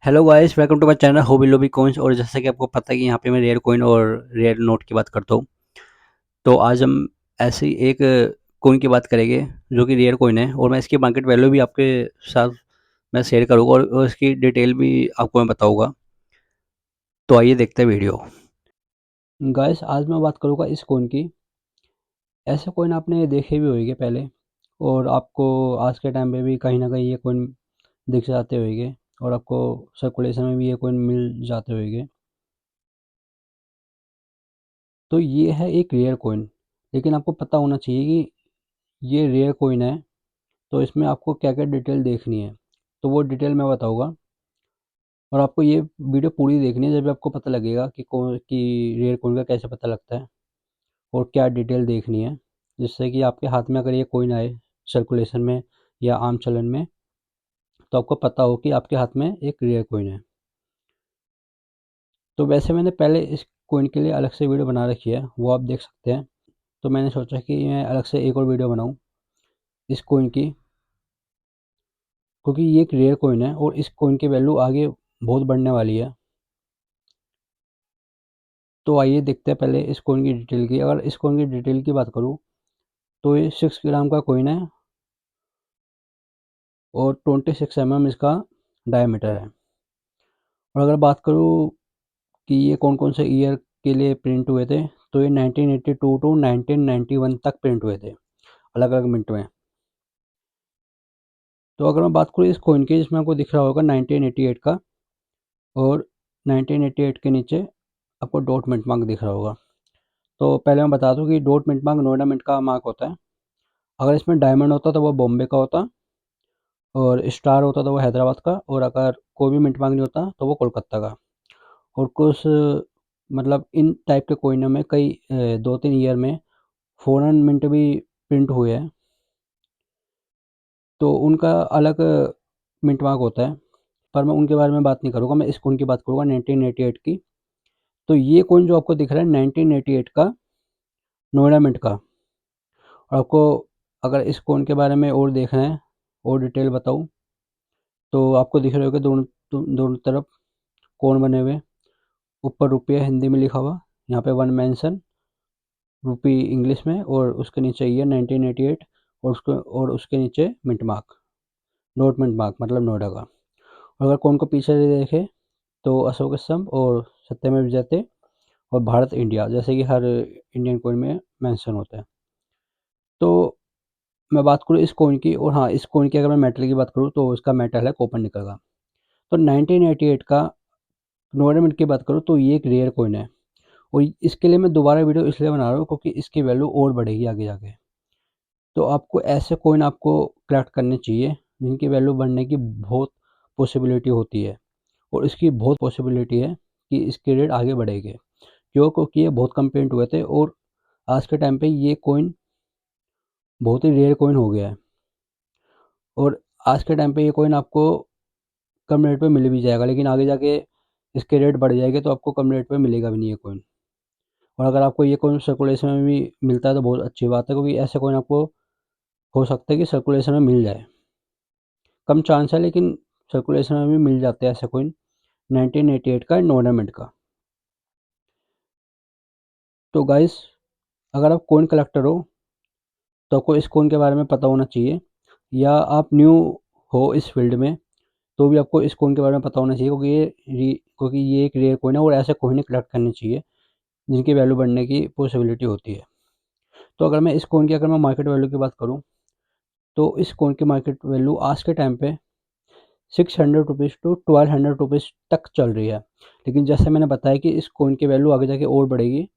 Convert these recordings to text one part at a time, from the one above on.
Hello guys, welcome to my channel Hobby Lobby Coins. और जैसा कि आपको पता है कि यहाँ पे मैं रेयर कॉइन और रेयर नोट की बात करता हूँ। तो आज हम ऐसी एक कॉइन की बात करेंगे जो कि रेयर कॉइन है, और मैं इसकी मार्केट वैल्यू भी आपके साथ मैं शेयर करूँगा और इसकी डिटेल भी आपको मैं बताऊँगा। तो आइए देखते हैं वीडियो। गाइस, आज मैं बात करूँगा इस कॉइन की। ऐसे कॉइन आपने देखे भी होंगे पहले, और आपको आज के टाइम पे भी कहीं ना कहीं ये कॉइन दिख जाते होंगे, और आपको सर्कुलेशन में भी ये कॉइन मिल जाते होंगे। तो ये है एक रेयर कॉइन, लेकिन आपको पता होना चाहिए कि ये रेयर कॉइन है। तो इसमें आपको क्या क्या डिटेल देखनी है, तो वो डिटेल मैं बताऊंगा। और आपको ये वीडियो पूरी देखनी है, जब भी आपको पता लगेगा कि कौन कि रेयर कॉइन का कैसे पता लगता है और क्या डिटेल देखनी है, जिससे कि आपके हाथ में अगर ये कॉइन आए सर्कुलेशन में या आम चलन में, तो आपको पता हो कि आपके हाथ में एक रेयर कॉइन है। तो वैसे मैंने पहले इस कॉइन के लिए अलग से वीडियो बना रखी है, वो आप देख सकते हैं। तो मैंने सोचा कि मैं अलग से एक और वीडियो बनाऊं इस कॉइन की, क्योंकि ये एक रेयर कॉइन है और इस कॉइन की वैल्यू आगे बहुत बढ़ने वाली है। तो आइए देखते हैं पहले इस कॉइन की डिटेल की। अगर इस कॉइन की डिटेल की बात करूँ, तो ये 6 ग्राम का कॉइन है और 26 mm इसका डायमीटर है। और अगर बात करूँ कि ये कौन कौन से ईयर के लिए प्रिंट हुए थे, तो ये 1982 टू 1991 तक प्रिंट हुए थे, अलग अलग मिनट में। तो अगर मैं बात करूँ इस कॉइन की, जिसमें आपको दिख रहा होगा 1988 का, और 1988 के नीचे आपको डॉट मिनट मार्क दिख रहा होगा। तो पहले मैं बता दूं कि dot mint mark Noida mint का मार्क होता है। अगर इसमें डायमंड होता तो वो बॉम्बे का होता, और स्टार होता तो वो हैदराबाद का, और अगर कोई भी मिंट मार्क नहीं होता तो वो कोलकाता का। और कुछ मतलब इन टाइप के कोइनों में कई 2-3 ईयर में फॉरेन मिंट भी प्रिंट हुए हैं, तो उनका अलग मिंट मार्क होता है। पर मैं उनके बारे में बात नहीं करूँगा, मैं इस कॉइन की बात करूँगा 1988 की। तो ये कॉइन जो आपको दिख रहा है 1988 का नोएडा मिंट का। और आपको अगर इस कॉइन के बारे में और देखना है और डिटेल बताऊँ, तो आपको दिख रहे होगा दोनों दोनों तरफ कोण बने हुए। ऊपर रुपया हिंदी में लिखा हुआ, यहाँ पे वन मेंशन रुपी इंग्लिश में, और उसके नीचे ईयर 1988, और उसके नीचे mint mark, note mint mark मतलब नोएडा का। अगर कौन को पीछे से देखे, तो अशोक स्तंभ और सत्यमेव जयते और भारत इंडिया, जैसे कि हर इंडियन कॉइन में मेंशन होता है। तो मैं बात करूँ इस कॉइन की, और हाँ, इस कॉइन की अगर मैं मेटल की बात करूँ, तो इसका मेटल है कॉपर निकल का। तो 1988 का नोएडा मिंट की बात करूँ, तो ये एक रेयर कॉइन है। और इसके लिए मैं दोबारा वीडियो इसलिए बना रहा हूँ क्योंकि इसकी वैल्यू और बढ़ेगी आगे जाके। तो आपको ऐसे कॉइन आपको कलेक्ट करने चाहिए जिनकी वैल्यू बढ़ने की बहुत पॉसिबिलिटी होती है, और इसकी बहुत पॉसिबिलिटी है कि इसके रेट आगे बढ़ेंगे। क्यों? क्योंकि ये बहुत कम प्रिंट हुए थे, और आज के टाइम पे ये कॉइन बहुत ही रेयर कॉइन हो गया है। और आज के टाइम पे ये कॉइन आपको कम रेट पे मिल भी जाएगा, लेकिन आगे जाके इसके रेट बढ़ जाएंगे तो आपको कम रेट पे मिलेगा भी नहीं ये कॉइन। और अगर आपको ये कॉइन सर्कुलेशन में भी मिलता है तो बहुत अच्छी बात है, क्योंकि ऐसे कॉइन आपको हो सकता है कि सर्कुलेशन में मिल जाए। कम चांस है, लेकिन सर्कुलेशन में भी मिल जाते हैं ऐसे कॉइन 1988 का एनवायरनमेंट का। तो गाइस, अगर आप कॉइन कलेक्टर हो, तो आपको इस कॉइन के बारे में पता होना चाहिए, या आप न्यू हो इस फील्ड में, तो भी आपको इस कॉइन के बारे में पता होना चाहिए, क्योंकि ये एक रेयर कॉइन है, और ऐसे कॉइन कलेक्ट करने चाहिए जिनकी वैल्यू बढ़ने की पॉसिबिलिटी होती है। तो अगर मैं इस कॉइन की अगर मैं मार्केट वैल्यू की बात करूँ, तो इस कॉइन की मार्केट वैल्यू आज के टाइम पे 600 रुपीज़ टू 1200 रुपीज़ तक चल रही है। लेकिन जैसे मैंने बताया कि इस कॉइन की वैल्यू आगे जाके और बढ़ेगी,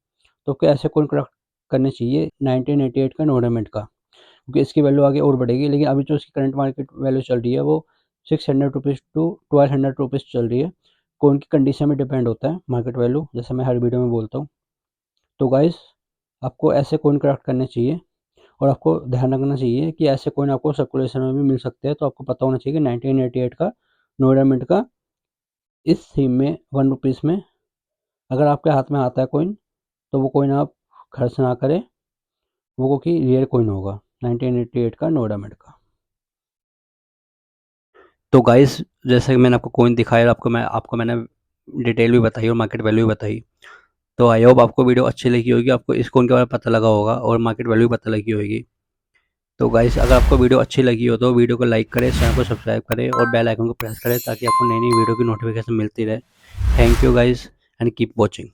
तो क्या ऐसे कॉइन कलेक्ट करने चाहिए 1988 का एनवायरनमेंट का, क्योंकि इसकी वैल्यू आगे और बढ़ेगी। लेकिन अभी जो इसकी करंट मार्केट वैल्यू चल रही है वो 600 रुपीज़ टू 1200 रुपीज़ चल रही है। कॉइन की कंडीशन में डिपेंड होता है मार्केट वैल्यू, जैसे मैं हर वीडियो में बोलता हूँ। तो गाइस, आपको ऐसे कॉइन कलेक्ट करने चाहिए, और आपको ध्यान रखना चाहिए कि ऐसे कॉइन आपको सर्कुलेशन में भी मिल सकते हैं। तो आपको पता होना चाहिए कि 1988 का नोएडा मिंट का इस थीम में 1 रुपीज़ में अगर आपके हाथ में आता है कॉइन, तो वो कॉइन आप खर्च ना करें, वो क्योंकि रेयर कॉइन होगा 1988 का नोएडा मिंट का। तो गाइस, जैसे कि मैंने आपको कॉइन दिखाया, आपको मैंने डिटेल भी बताई और मार्केट वैल्यू भी बताई। तो आई होप आपको वीडियो अच्छी लगी होगी, आपको इस कॉइन के बारे में पता लगा होगा और मार्केट वैल्यू भी पता लगी होगी। तो गाइस, अगर आपको वीडियो अच्छी लगी हो तो वीडियो को लाइक करें, चैनल को सब्सक्राइब करें और बेल आइकन को प्रेस करें ताकि आपको नई नई वीडियो की नोटिफिकेशन मिलती रहे। Thank you guys and keep watching.